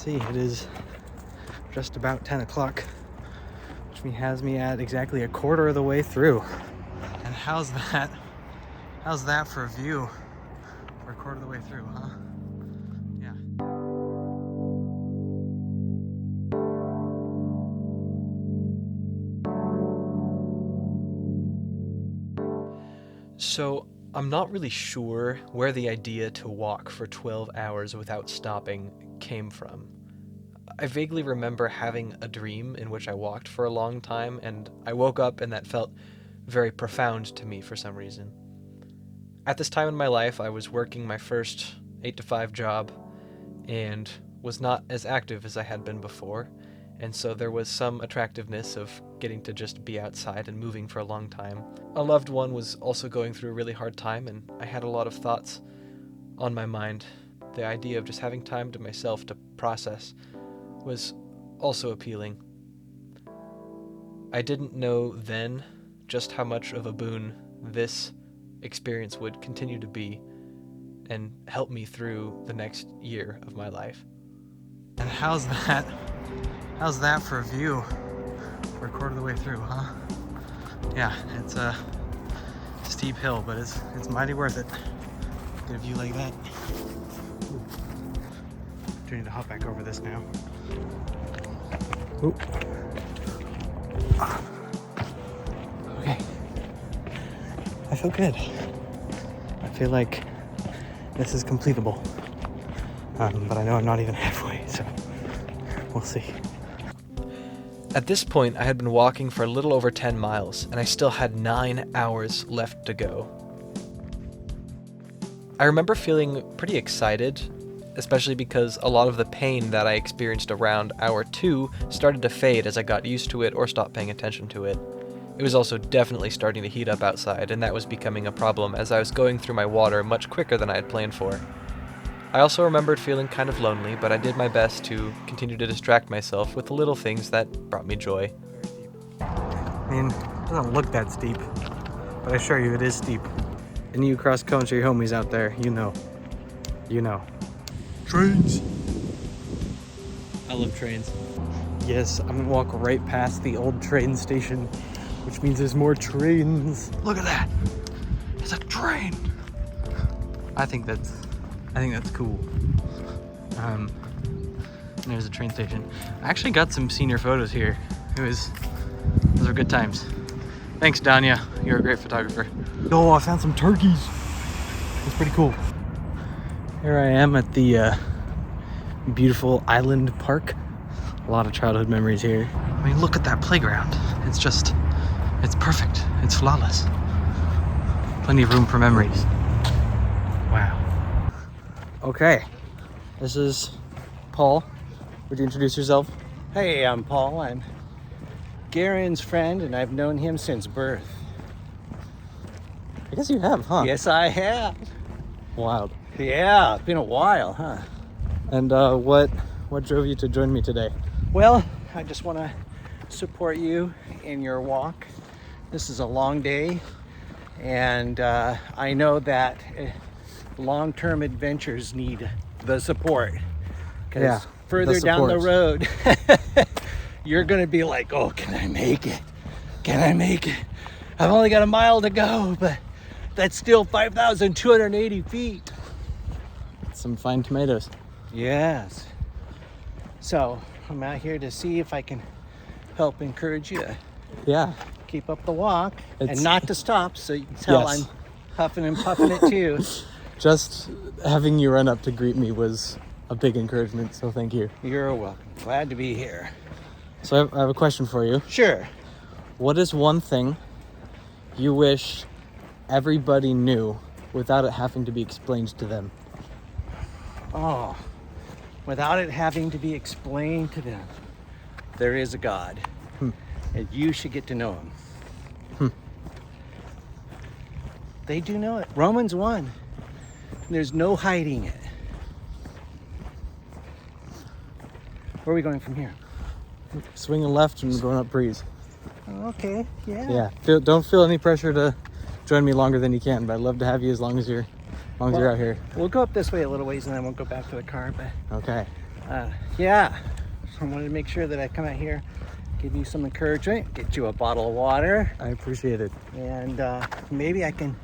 see, it is just about 10 o'clock, which has me at exactly a quarter of the way through. And how's that? How's that for a view? We're a quarter of the way through, huh? Yeah. So, I'm not really sure where the idea to walk for 12 hours without stopping came from. I vaguely remember having a dream in which I walked for a long time, and I woke up and that felt very profound to me for some reason. At this time in my life, I was working my first 8-to-5 job and was not as active as I had been before, and so there was some attractiveness of getting to just be outside and moving for a long time. A loved one was also going through a really hard time, and I had a lot of thoughts on my mind. The idea of just having time to myself to process was also appealing. I didn't know then just how much of a boon this experience would continue to be and help me through the next year of my life. And how's that? How's that for a view? We're a quarter of the way through, huh? Yeah, it's a steep hill, but it's mighty worth it. Get a view like that. Ooh. Do need to hop back over this now. Ooh. Okay. I feel good. I feel like this is completable. But I know I'm not even halfway, so we'll see. At this point, I had been walking for a little over 10 miles, and I still had 9 hours left to go. I remember feeling pretty excited, especially because a lot of the pain that I experienced around hour 2 started to fade as I got used to it or stopped paying attention to it. It was also definitely starting to heat up outside, and that was becoming a problem as I was going through my water much quicker than I had planned for. I also remembered feeling kind of lonely, but I did my best to continue to distract myself with the little things that brought me joy. I mean, it doesn't look that steep, but I assure you it is steep. And you cross-country homies out there, you know. You know. Trains! I love trains. Yes, I'm gonna walk right past the old train station, which means there's more trains. Look at that! It's a train! I think that's cool. There's a train station. I actually got some senior photos here. Those were good times. Thanks, Danya. You're a great photographer. Oh, I found some turkeys. That's pretty cool. Here I am at the beautiful island park. A lot of childhood memories here. I mean, look at that playground. It's perfect. It's flawless. Plenty of room for memories. Wow. Okay, this is Paul. Would you introduce yourself? Hey, I'm Paul. I'm Garen's friend, and I've known him since birth. I guess you have, huh? Yes, I have. Wild. Yeah, it's been a while, huh? And what drove you to join me today? Well, I just want to support you in your walk. This is a long day, and I know that long-term adventures need the support. Because further down the road, you're going to be like, oh, can I make it? Can I make it? I've only got a mile to go, but that's still 5,280 feet. Some fine tomatoes. Yes. So I'm out here to see if I can help encourage you to keep up the walk and not to stop, so you can tell I'm huffing and puffing it too. Just having you run up to greet me was a big encouragement, so thank you. You're welcome. Glad to be here. So I have a question for you. Sure. What is one thing you wish everybody knew without it having to be explained to them? Oh, without it having to be explained to them, there is a God, and you should get to know him. They do know it. Romans 1. There's no hiding it. Where are we going from here? Swinging left and going up Breeze. Okay, yeah. Yeah, don't feel any pressure to join me longer than you can, but I'd love to have you as long as you're out here. We'll go up this way a little ways and then we'll go back to the car. But okay. Yeah, so I wanted to make sure that I come out here, give you some encouragement, get you a bottle of water, I appreciate it. and maybe I can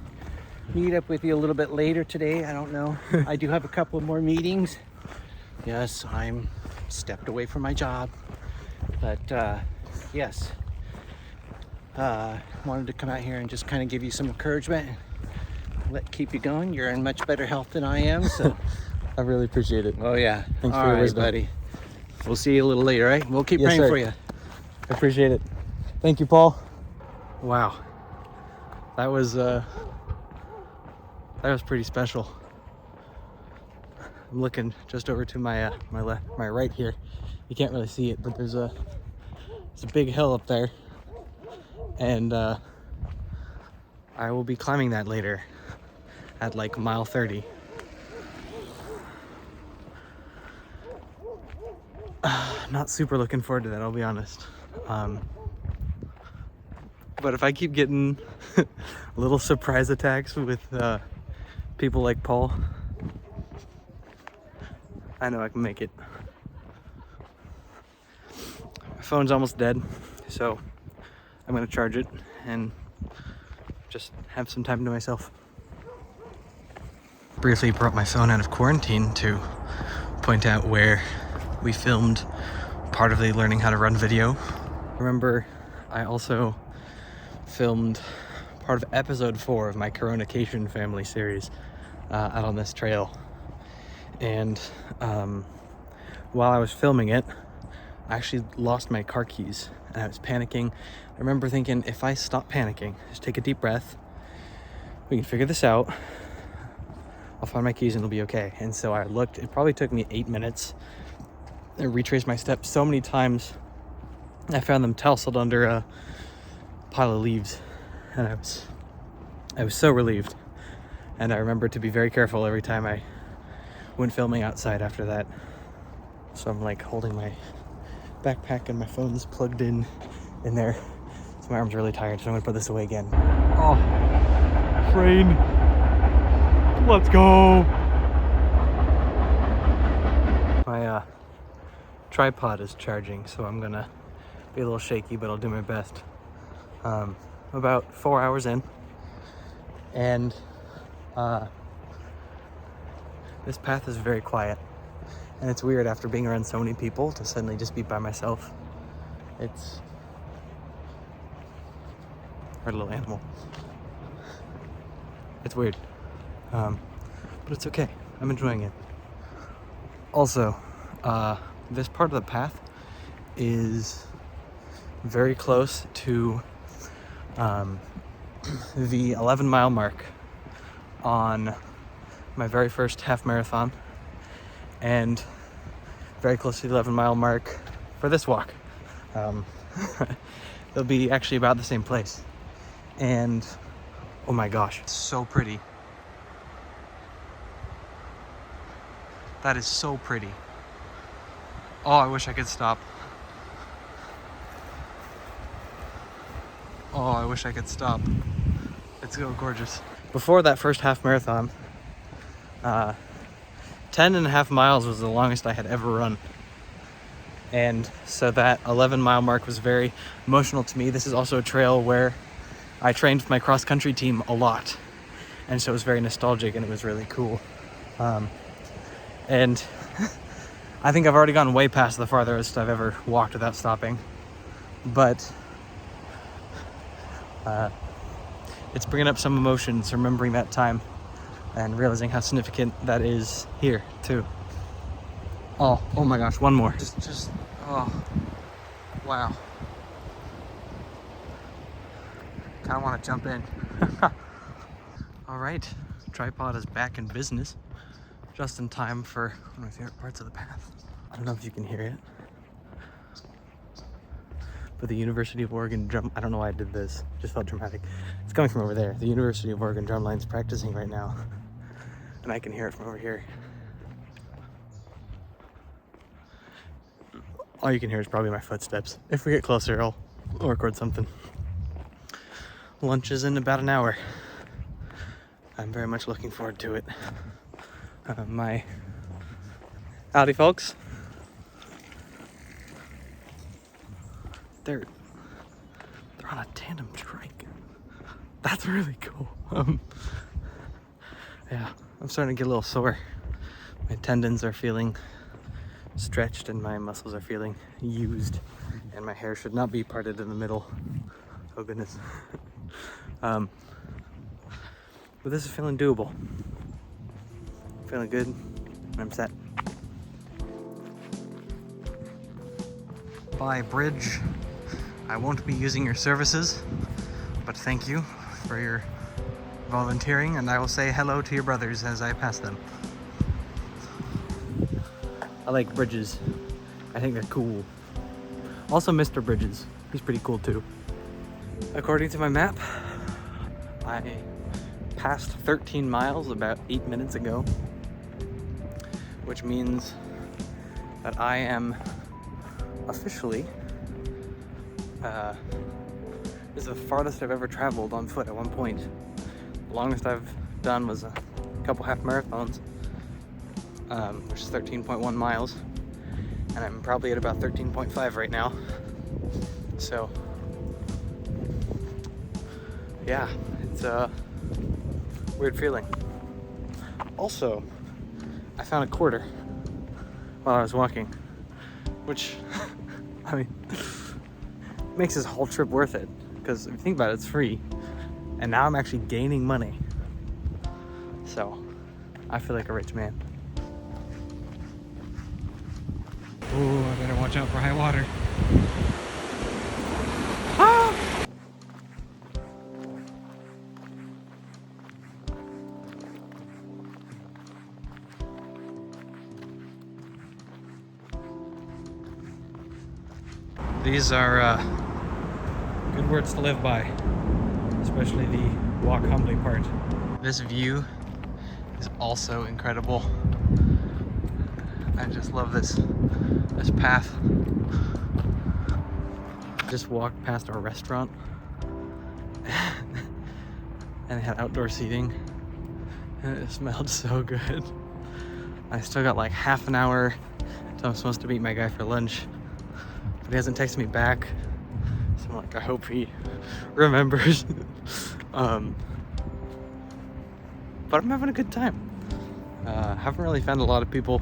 meet up with you a little bit later today. I don't know. I do have a couple more meetings. Yes, I'm stepped away from my job, but yes, wanted to come out here and just kind of give you some encouragement, keep you going. You're in much better health than I am, so. I really appreciate it. Oh yeah. Thanks All for your right, wisdom, buddy. We'll see you a little later, right? We'll keep Yes, praying sir. for you. I appreciate it. Thank you, Paul. Wow, that was pretty special. I'm looking just over to my my right here. You can't really see it, but there's a big hill up there, and I will be climbing that later at like mile 30. Not super looking forward to that, I'll be honest. But if I keep getting little surprise attacks with people like Paul, I know I can make it. My phone's almost dead, so I'm gonna charge it and just have some time to myself. Briefly brought my phone out of quarantine to point out where we filmed part of the learning how to run video. Remember, I also filmed part of episode 4 of my Coronacation family series out on this trail. And while I was filming it, I actually lost my car keys and I was panicking. I remember thinking, if I stop panicking, just take a deep breath, we can figure this out. I'll find my keys and it'll be okay. And so I looked, it probably took me 8 minutes. I retraced my steps so many times. I found them tousled under a pile of leaves, and I was so relieved. And I remembered to be very careful every time I went filming outside after that. So I'm like holding my backpack and my phone's plugged in there. So my arm's really tired, so I'm gonna put this away again. Oh, train. Let's go. My tripod is charging, so I'm gonna be a little shaky, but I'll do my best. About 4 hours in, and this path is very quiet, and it's weird after being around so many people to suddenly just be by myself. It's our little animal. It's weird, but it's okay. I'm enjoying it. Also, this part of the path is very close to the 11-mile mark on my very first half marathon, and very close to the 11-mile mark for this walk. They'll be actually about the same place. And oh my gosh, it's so pretty. That is so pretty. Oh, I wish I could stop. Oh, I wish I could stop. It's so gorgeous. Before that first half marathon, 10.5 miles was the longest I had ever run. And so that 11-mile mark was very emotional to me. This is also a trail where I trained with my cross-country team a lot. And so it was very nostalgic and it was really cool. And I think I've already gone way past the farthest I've ever walked without stopping. But it's bringing up some emotions, remembering that time and realizing how significant that is here too. Oh my gosh, one more. Oh, wow. Kind of want to jump in. All right, tripod is back in business, just in time for one of my favorite parts of the path. I don't know if you can hear it, but the University of Oregon drum, I don't know why I did this, just felt dramatic. It's coming from over there. The University of Oregon drumline's practicing right now, and I can hear it from over here. All you can hear is probably my footsteps. If we get closer, I'll record something. Lunch is in about an hour. I'm very much looking forward to it. Howdy, folks. They're on a tandem trike. That's really cool. Yeah, I'm starting to get a little sore. My tendons are feeling stretched and my muscles are feeling used, and my hair should not be parted in the middle. Oh goodness. But this is feeling doable. Feeling good, and I'm set. Bye, bridge. I won't be using your services, but thank you for your volunteering, and I will say hello to your brothers as I pass them. I like bridges. I think they're cool. Also Mr. Bridges. He's pretty cool too. According to my map, I passed 13 miles about 8 minutes ago, which means that I am officially, this is the farthest I've ever traveled on foot at one point. The longest I've done was a couple half marathons, which is 13.1 miles, and I'm probably at about 13.5 right now. So yeah, it's a weird feeling. Also, I found a quarter while I was walking, which I mean makes this whole trip worth it, because if you think about it, it's free, and now I'm actually gaining money. So I feel like a rich man. Oh, I better watch out for high water. Ah! These are good words to live by, especially the walk humbly part. This view is also incredible. I just love this path. Just walked past our restaurant and it had outdoor seating and it smelled so good. I still got like half an hour until I'm supposed to meet my guy for lunch, but he hasn't texted me back, so I'm like, I hope he remembers. But I'm having a good time. Haven't really found a lot of people,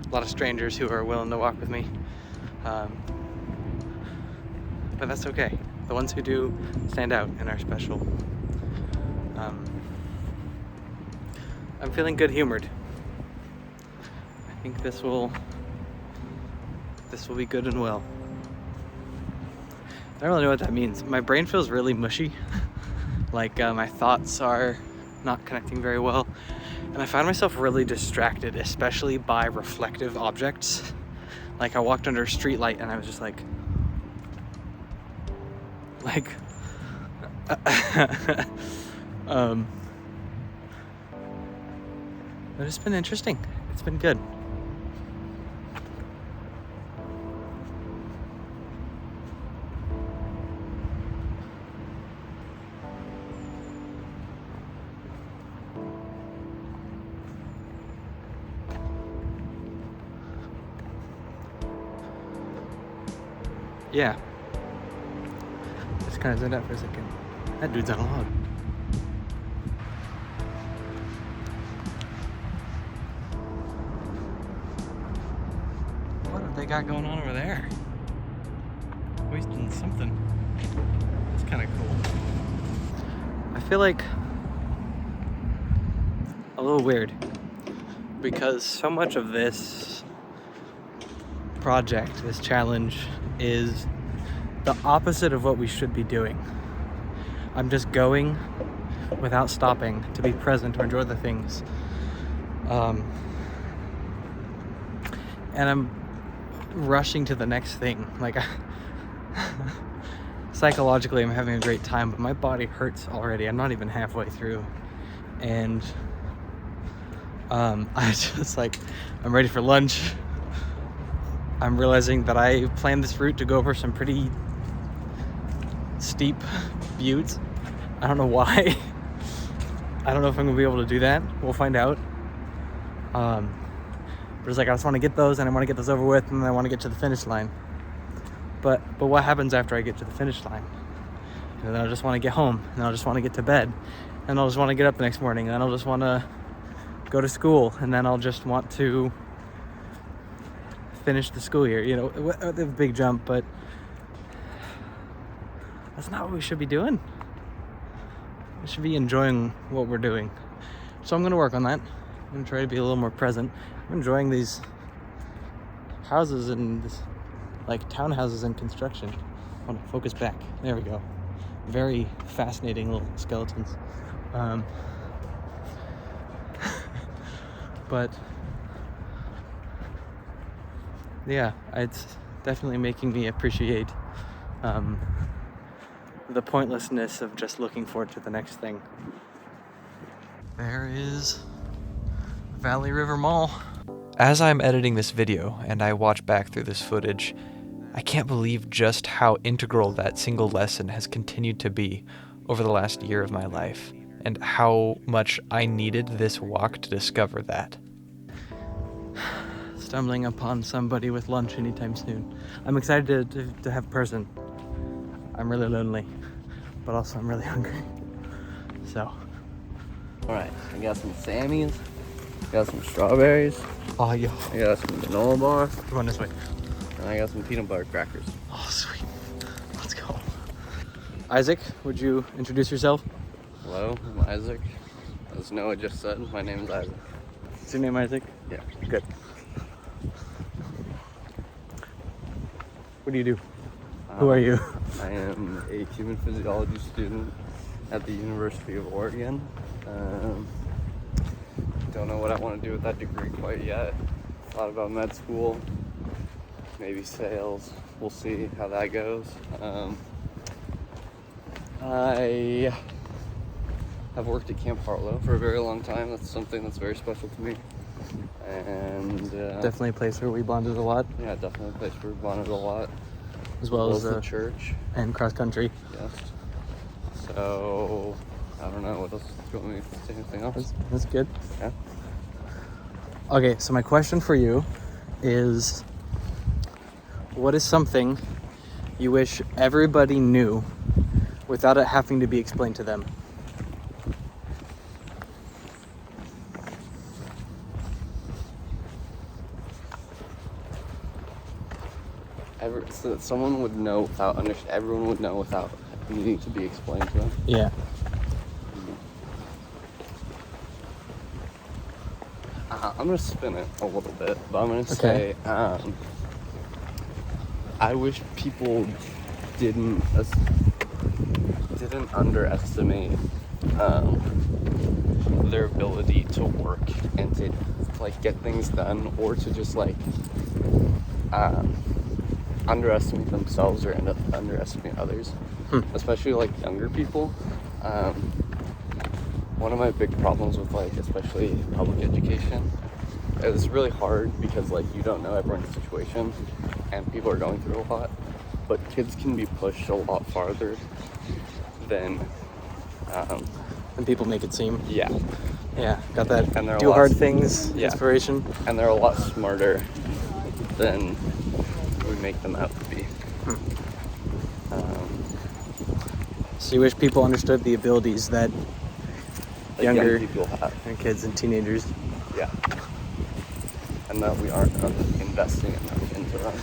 a lot of strangers who are willing to walk with me, but that's okay. The ones who do stand out and are special. I'm feeling good-humored. I think this will be good and well. I don't really know what that means. My brain feels really mushy. Like my thoughts are not connecting very well. And I find myself really distracted, especially by reflective objects. Like I walked under a street light and I was just like but it's been interesting. It's been good. Yeah. Just kind of zoned out for a second. That dude's on a log. What have they got going on over there? Wasting something. It's kind of cool. I feel like a little weird because so much of this project, this challenge, is the opposite of what we should be doing. I'm just going without stopping to be present or enjoy the things. And I'm rushing to the next thing. Like, psychologically, I'm having a great time, but my body hurts already. I'm not even halfway through. And I just like, I'm ready for lunch. I'm realizing that I planned this route to go over some pretty steep buttes. I don't know why. I don't know if I'm gonna be able to do that. We'll find out. But it's like I just want to get those, and I want to get those over with, and then I want to get to the finish line. But what happens after I get to the finish line? And then I'll just want to get home, and I'll just want to get to bed, and I'll just want to get up the next morning, and I'll just want to go to school, and then I'll just want to finish the school year. You know, a big jump, but that's not what we should be doing. We should be enjoying what we're doing. So I'm going to work on that. I'm going to try to be a little more present. I'm enjoying these houses and this, like, townhouses in construction. I want to focus back. There we go. Very fascinating little skeletons. But yeah, it's definitely making me appreciate the pointlessness of just looking forward to the next thing. There is Valley River Mall. As I'm editing this video and I watch back through this footage, I can't believe just how integral that single lesson has continued to be over the last year of my life, and how much I needed this walk to discover that. Stumbling upon somebody with lunch anytime soon. I'm excited to have a person. I'm really lonely, but also I'm really hungry. So. Alright, I got some Sammys, got some strawberries, Oh, yo. I got some granola bars, Come on this way. and I got some peanut butter crackers. Oh, sweet. Let's go. Isaac, would you introduce yourself? Hello, I'm Isaac. As Noah just said, my name is Isaac. Is your name Isaac? Yeah. Good. What do you do? Who are you? I am a human physiology student at the University of Oregon. Don't know what I want to do with that degree quite yet. Thought about med school, maybe sales. We'll see how that goes. I have worked at Camp Harlow for a very long time. That's something that's very special to me. And Definitely a place where we bonded a lot, yeah, definitely a place where we bonded a lot. as well as the church. and cross country. Yes. So, I don't know. What else? Do you want me to say anything else? That's good. Yeah. Okay, so my question for you is, what is something you wish everybody knew without it having to be explained to them? So that someone would know without everyone would know without needing to be explained to them. Yeah. I'm gonna spin it a little bit, but I'm gonna say, I wish people didn't underestimate their ability to work and to like get things done, or to just like underestimate themselves or underestimate others, especially like younger people. One of my big problems with like especially public education is it's really hard because like you don't know everyone's situation and people are going through a lot, but kids can be pushed a lot farther than And people make it seem. yeah, Yeah, got that. And they're a do lot- hard things. yeah. Inspiration. and they're a lot smarter than we make them out to be. So you wish people understood the abilities that That Younger- young people have. kids and teenagers. Yeah. And that we aren't investing enough into them.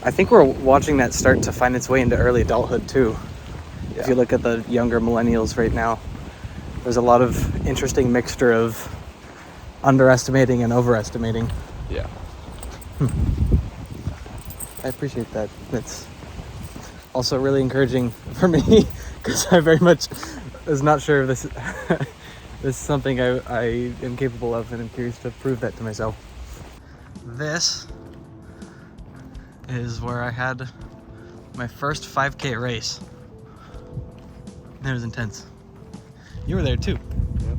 I think we're watching that start to find its way into early adulthood too. If Yeah. you look at the younger millennials right now, there's a lot of interesting mixture of underestimating and overestimating. Yeah. I appreciate that. That's also really encouraging for me because I very much was not sure if this this is something I am capable of, and I'm curious to prove that to myself. This is where I had my first 5K race. It was intense. You were there too. Yep.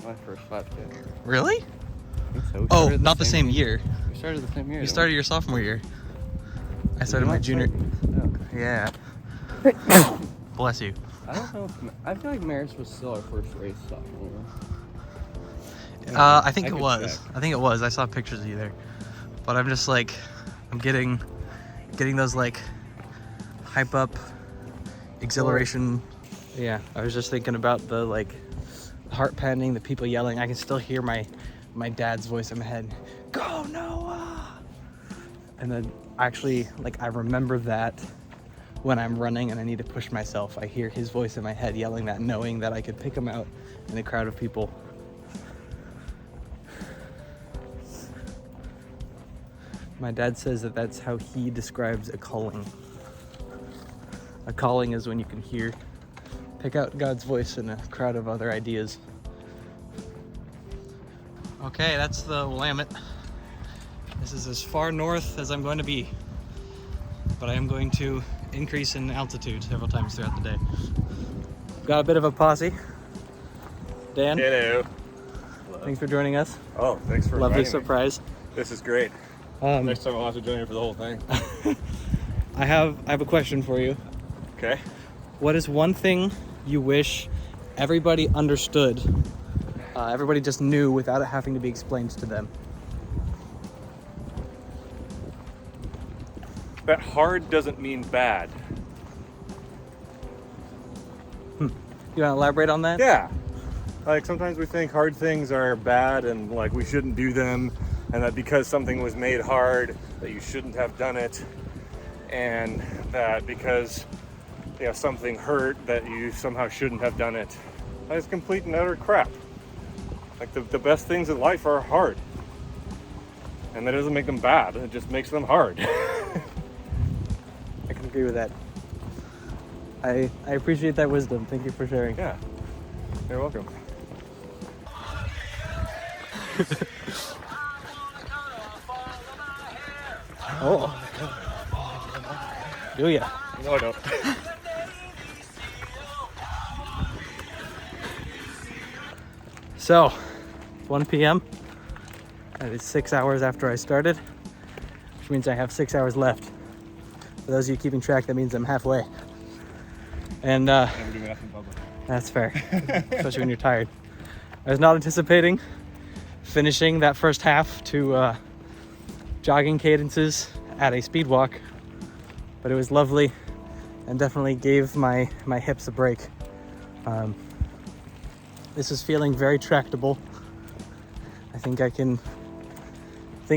My first 5K. Really? I think so. We Oh, started not the same year. We started the same year. You didn't started we? your sophomore year. I Did started we my not junior. start- Yeah. Bless you. I don't know. I feel like Marist was still our first race sophomore year. I think it could was. check. I think it was. I saw pictures of you there. But I'm just like, I'm getting getting those like hype up exhilaration. Yeah, I was just thinking about the like heart pounding, the people yelling. I can still hear my dad's voice in my head, "Go Noah!" And then actually, like, I remember that when I'm running and I need to push myself, I hear his voice in my head yelling that, knowing that I could pick him out in a crowd of people. My dad says that that's how he describes a calling. A calling is when you can pick out God's voice in a crowd of other ideas. Okay, that's the Willamette. This is as far north as I'm going to be, but I am going to increase in altitude several times throughout the day. Got a bit of a posse. Dan, Hello. thanks for joining us. Oh, thanks for Lovely inviting me. surprise. This is great. Next time I'll have to join you for the whole thing. I have a question for you. Okay. What is one thing you wish everybody understood, everybody just knew without it having to be explained to them? That hard doesn't mean bad. You want to elaborate on that? Yeah. Like sometimes we think hard things are bad and like we shouldn't do them, and that because something was made hard that you shouldn't have done it, and that because something hurt that you somehow shouldn't have done it. That is complete and utter crap. Like the best things in life are hard. And that doesn't make them bad, it just makes them hard. I can agree with that. I appreciate that wisdom. Thank you for sharing. Yeah. You're welcome. Oh. Do ya? No, I don't. So, 1 p.m. That is 6 hours after I started, which means I have 6 hours left. For those of you keeping track, that means I'm halfway. And Never do math in public. that's fair, especially when you're tired. I was not anticipating finishing that first half to jogging cadences at a speed walk, but it was lovely and definitely gave my hips a break. This is feeling very tractable. I think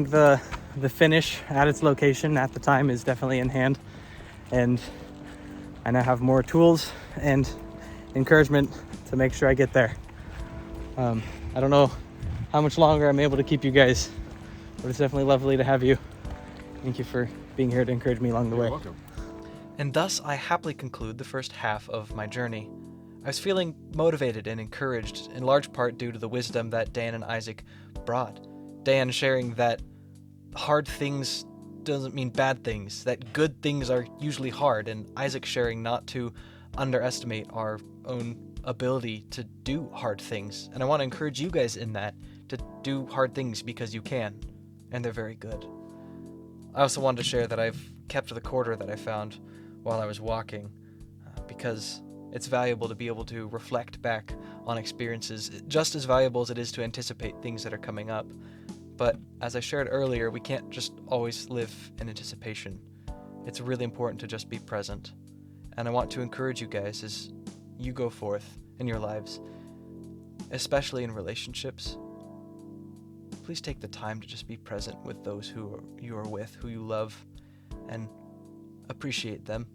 the finish at its location at the time is definitely in hand, and I now have more tools and encouragement to make sure I get there. I don't know how much longer I'm able to keep you guys, but it's definitely lovely to have you. Thank you for being here to encourage me along the way. You're welcome. And thus I happily conclude the first half of my journey. I was feeling motivated and encouraged, in large part due to the wisdom that Dan and Isaac brought. Dan sharing that hard things doesn't mean bad things, that good things are usually hard, and Isaac sharing not to underestimate our own ability to do hard things. And I want to encourage you guys in that, to do hard things because you can, and they're very good. I also wanted to share that I've kept the quarter that I found while I was walking, because it's valuable to be able to reflect back on experiences, just as valuable as it is to anticipate things that are coming up. But as I shared earlier, we can't just always live in anticipation. It's really important to just be present. And I want to encourage you guys as you go forth in your lives, especially in relationships. Please take the time to just be present with those you are with, who you love, and appreciate them.